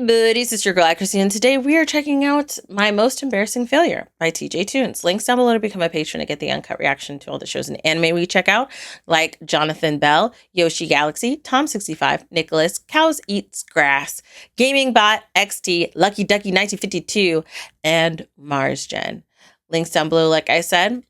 buddies, it's your girl AyChristene, and today we are checking out My Most Embarrassing Failure by TOONs. Links down below to become a patron to get the uncut reaction to all the shows and anime we check out, like Jonathan Bell, Yoshi Galaxy, Tom65, Nicholas, Cows Eats Grass, Gaming Bot, XT, Lucky Ducky 1952, and Mars Gen. Links down below, like I said.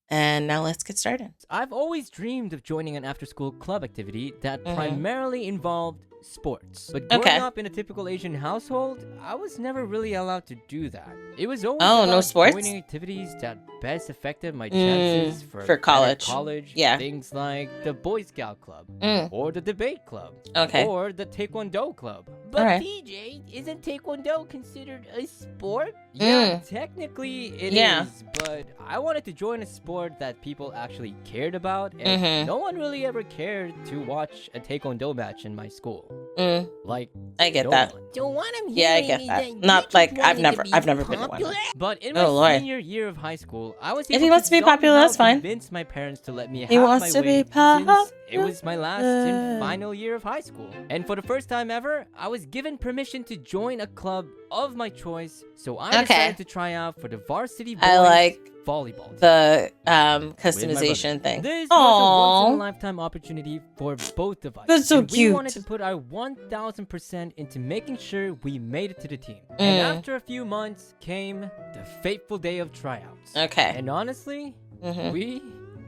And now let's get started. I've always dreamed of joining an after-school club activity that primarily involved sports. But growing up in a typical Asian household, I was never really allowed to do that. It was always about no sports? joining activities that best affected my chances for college. Yeah. Things like the Boy Scout Club, or the Debate Club, or the Taekwondo Club. But TJ, isn't Taekwondo considered a sport? Yeah, technically it is, but I wanted to join a sport that people actually cared about, and no one really ever cared to watch a Taekwondo match in my school. Like, I get that. So what I'm Yeah, I get that. Not like I've never been to one. But in my senior year of high school, I was able if he wants to be popular, that's fine. Convince my parents to let me have he wants my to way be popular. since it was my last and final year of high school. And for the first time ever, I was given permission to join a club of my choice, so I decided to try out for the varsity boys volleyball team. The customization thing. This was a once-in-a-lifetime opportunity for both of us. That's so cute. We wanted to put our 1000% into making sure we made it to the team. And after a few months came the fateful day of tryouts. And honestly, we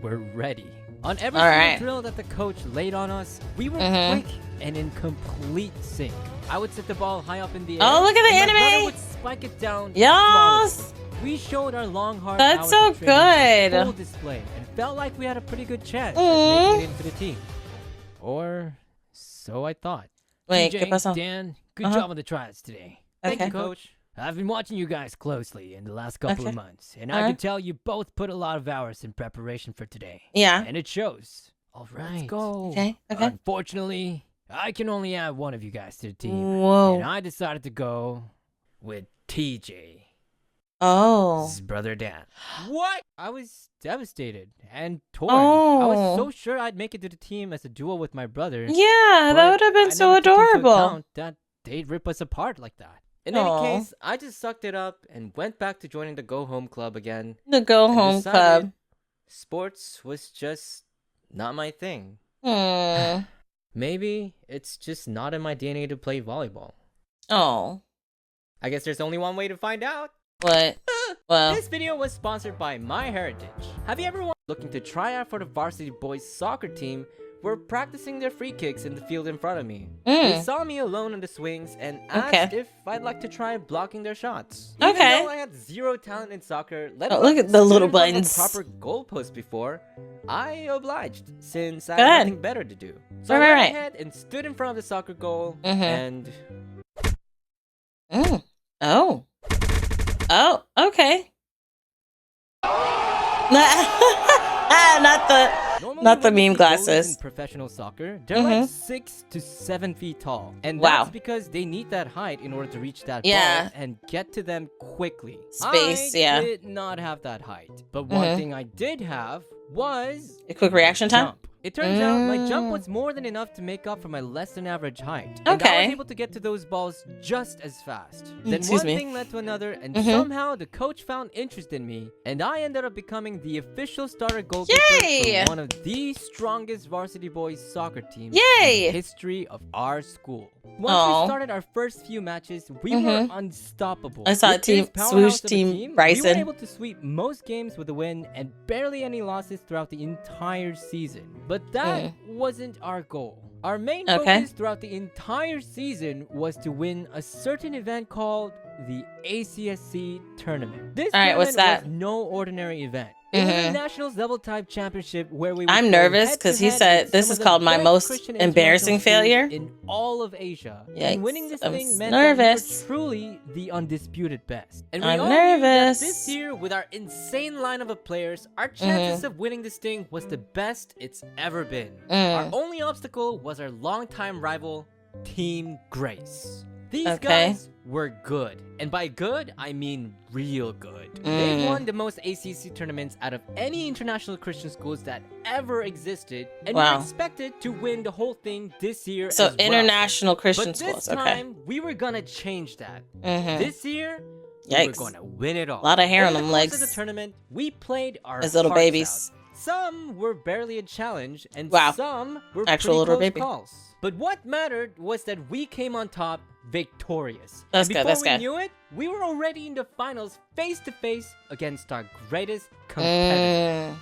were ready. On every single drill that the coach laid on us, we were quick and in complete sync. I would set the ball high up in the air. Oh, look at the anime! My brother would spike it down. Yes! We showed our long, hard That's so good. Full display and felt like we had a pretty good chance at making it into the team. Or so I thought. Wait, TJ, Dan, good job on the tryouts today. Thank you, Coach. I've been watching you guys closely in the last couple of months, and I can tell you both put a lot of hours in preparation for today. Yeah. And it shows. All right. Let's go. Okay. Unfortunately, I can only add one of you guys to the team. Whoa. And I decided to go with TJ. His brother Dan. What? I was devastated and torn. I was so sure I'd make it to the team as a duo with my brother. Yeah, that would have been so adorable. That they'd rip us apart like that. In any case, I just sucked it up and went back to joining the Go Home Club again. The Go Home Club. Sports was just not my thing. Maybe it's just not in my DNA to play volleyball. I guess there's only one way to find out. What? Well, this video was sponsored by MyHeritage. Have you ever looking to try out for the varsity boys soccer team? Were practicing their free kicks in the field in front of me. They saw me alone on the swings and asked if I'd like to try blocking their shots. Even though I had zero talent in soccer, look at the little buttons. Proper goalpost before, I obliged since I had nothing better to do. So I went ahead and stood in front of the soccer goal and. Okay. Not the meme glasses. In professional soccer, they're like 6 to 7 feet tall, and that's because they need that height in order to reach that ball and get to them quickly. Space, I did not have that height, but one thing I did have was a quick reaction time. Jump. It turns out my jump was more than enough to make up for my less than average height. And I was able to get to those balls just as fast. Then one thing led to another, and somehow the coach found interest in me, and I ended up becoming the official starter goalkeeper for one of the strongest varsity boys soccer teams in the history of our school. Once we started our first few matches, we were unstoppable. I saw swoosh team Bryson. We were able to sweep most games with a win and barely any losses throughout the entire season. But that wasn't our goal. Our main focus throughout the entire season was to win a certain event called the ACSC tournament. This tournament was no ordinary event. It was a nationals level type championship where we. I'm nervous because he said this is called my most embarrassing failure in all of Asia. Yikes. And winning this thing meant nervous. that we were truly the undisputed best. And we I'm all nervous. knew that this year, with our insane lineup of players, our chances of winning this thing was the best it's ever been. Our only obstacle was our longtime rival, Team Grace. These guys were good. And by good, I mean real good. They won the most ACC tournaments out of any international Christian schools that ever existed, and were expected to win the whole thing this year as well. So international Christian schools, But this time, we were gonna change that. This year, Yikes. we were gonna win it all. A lot of hair on them legs. legs. Of the tournament, we played our as little babies. Out. Some were barely a challenge, and some were actual little baby calls. But what mattered was that we came on top victorious. That's and good, that's before we good. knew it, we were already in the finals face to face against our greatest competitor.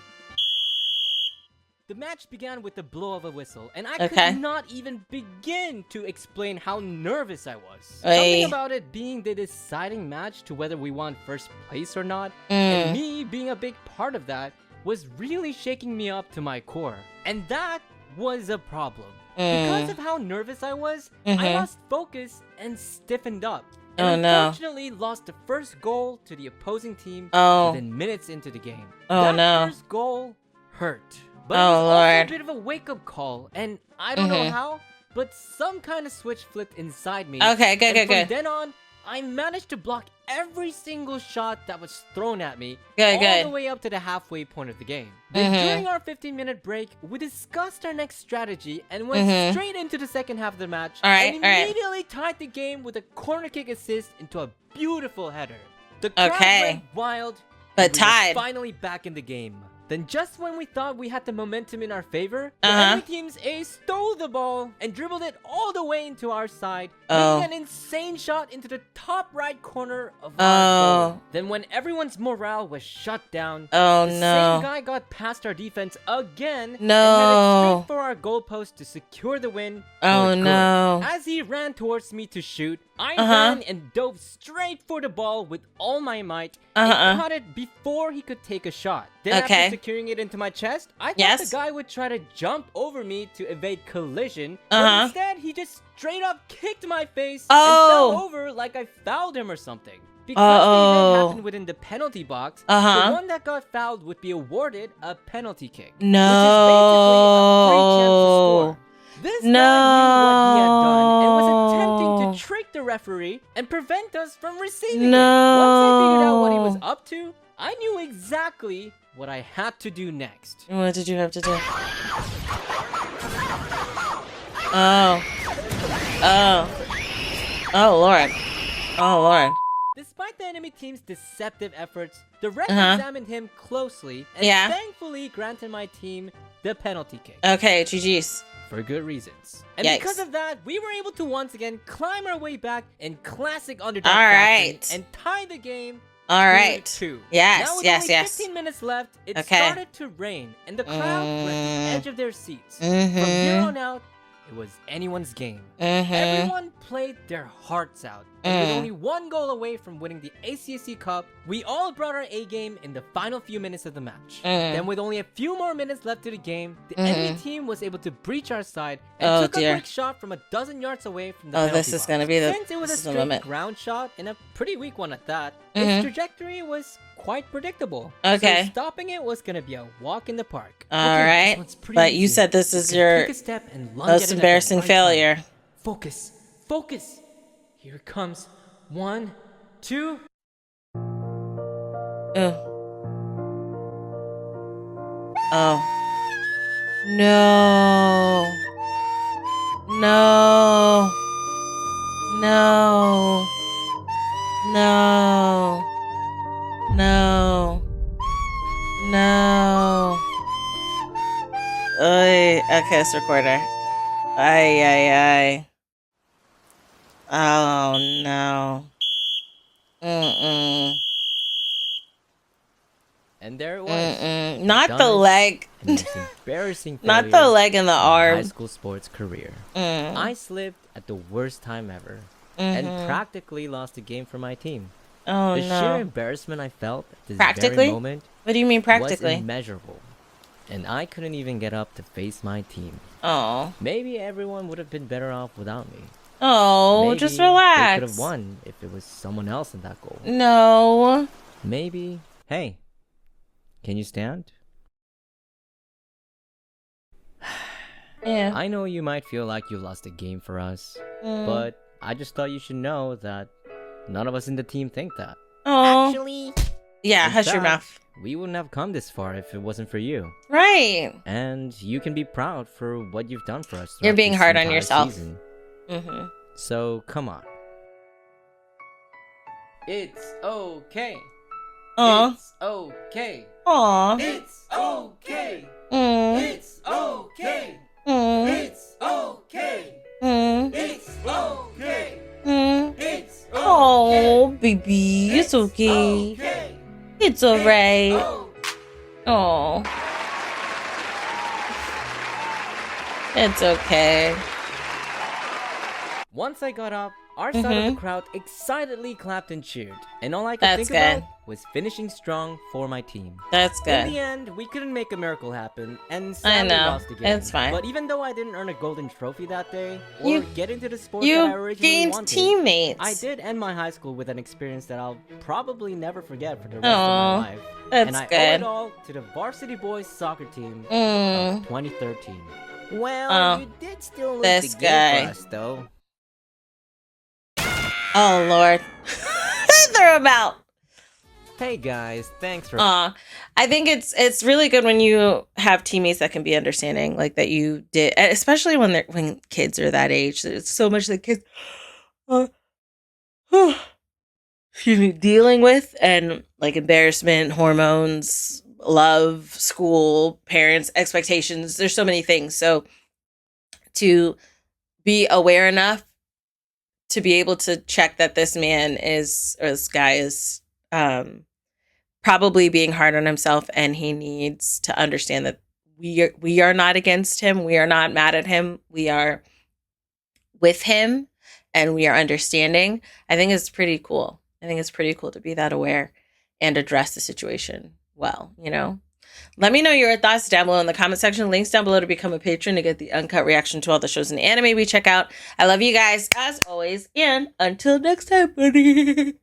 The match began with the blow of a whistle, and I could not even begin to explain how nervous I was. Something about it being the deciding match to whether we won first place or not, and me being a big part of that, was really shaking me up to my core. And that was a problem. Because of how nervous I was, I lost focus and stiffened up. And unfortunately lost the first goal to the opposing team within minutes into the game. That first goal hurt. But it was also a bit of a wake-up call, and I don't know how, but some kind of switch flipped inside me. Okay, good. From then on, I managed to block every single shot that was thrown at me all the way up to the halfway point of the game. Then during our 15-minute break, we discussed our next strategy and went straight into the second half of the match and immediately tied the game with a corner kick assist into a beautiful header. The crowd went wild, but we were finally back in the game. Then just when we thought we had the momentum in our favor, the enemy team's ace stole the ball and dribbled it all the way into our side, making an insane shot into the top right corner of our goal. Then when everyone's morale was shut down, the same guy got past our defense again and headed straight for our goalpost to secure the win. As he ran towards me to shoot, I ran and dove straight for the ball with all my might and caught it before he could take a shot. Then after securing it into my chest, I thought the guy would try to jump over me to evade collision, but instead he just straight up kicked my face and fell over like I fouled him or something. Because the event happened within the penalty box, the one that got fouled would be awarded a penalty kick, which is basically a free chance to score. This guy knew what he had done and was attempting to trick the referee and prevent us from receiving it. Once I figured out what he was up to, I knew exactly what I had to do next. What did you have to do? Oh, Lord. Despite the enemy team's deceptive efforts, the ref examined him closely and thankfully granted my team the penalty kick. Okay, GG's. For good reasons. And because of that, we were able to once again climb our way back in classic underdog fashion and tie the game 2-2. Yes, now with only 15 minutes left, it started to rain, and the crowd were at the edge of their seats. From here on out, it was anyone's game. Everyone played their hearts out. And with only one goal away from winning the ACC Cup, we all brought our A game in the final few minutes of the match. Then with only a few more minutes left to the game, the enemy team was able to breach our side and took a quick shot from a dozen yards away from the penalty this is box. gonna be the Since it was a straight ground shot and a pretty weak one at that, its trajectory was quite predictable. So stopping it was gonna be a walk in the park. Alright, but you said this is your most embarrassing failure. Focus. Here it comes. 1, 2. Oh. No. Okay, it's recorder. Ay. Oh no. And there it was. Not the leg. Embarrassing. Not the leg and the arm. High school sports career. I slipped at the worst time ever, and practically lost a game for my team. The sheer embarrassment I felt at this very moment. What do you mean practically? Was immeasurable, and I couldn't even get up to face my team. Oh. Maybe everyone would have been better off without me. Oh, maybe just relax. They could have won if it was someone else in that goal. No. Maybe. Hey, can you stand? Yeah. I know you might feel like you lost a game for us, but I just thought you should know that none of us in the team think that. Oh. Actually... Yeah, hush your mouth. We wouldn't have come this far if it wasn't for you. Right. And you can be proud for what you've done for us. You're being hard on yourself. Season. Mm-hmm. So, come on. It's okay. Aw. It's okay. Aw. It's okay. It's okay. It's okay. It's okay. It's oh, baby, it's okay. It's alright. Oh. It's okay. Once I got up, our side of the crowd excitedly clapped and cheered. And all I could think about was finishing strong for my team. That's good. In the end, we couldn't make a miracle happen, and sadly lost again. It's fine. But even though I didn't earn a golden trophy that day, or get into the sport that I originally gained wanted, teammates. I did end my high school with an experience that I'll probably never forget for the rest of my life. That's and I good. owe it all to the varsity boys soccer team of 2013. Well, you did still lose the game for us, though. Oh, Lord. Throw him out. Hey, guys. Thanks for... I think it's really good when you have teammates that can be understanding, like that you did, especially when kids are that age. There's so much that kids excuse me, dealing with, and like embarrassment, hormones, love, school, parents, expectations. There's so many things. So to be aware enough to be able to check that this guy is probably being hard on himself, and he needs to understand that we are not against him. We are not mad at him. We are with him, and we are understanding. I think it's pretty cool. I think it's pretty cool to be that aware and address the situation well, you know? Let me know your thoughts down below in the comment section. Links down below to become a patron to get the uncut reaction to all the shows and anime we check out. I love you guys as always, and until next time, buddy.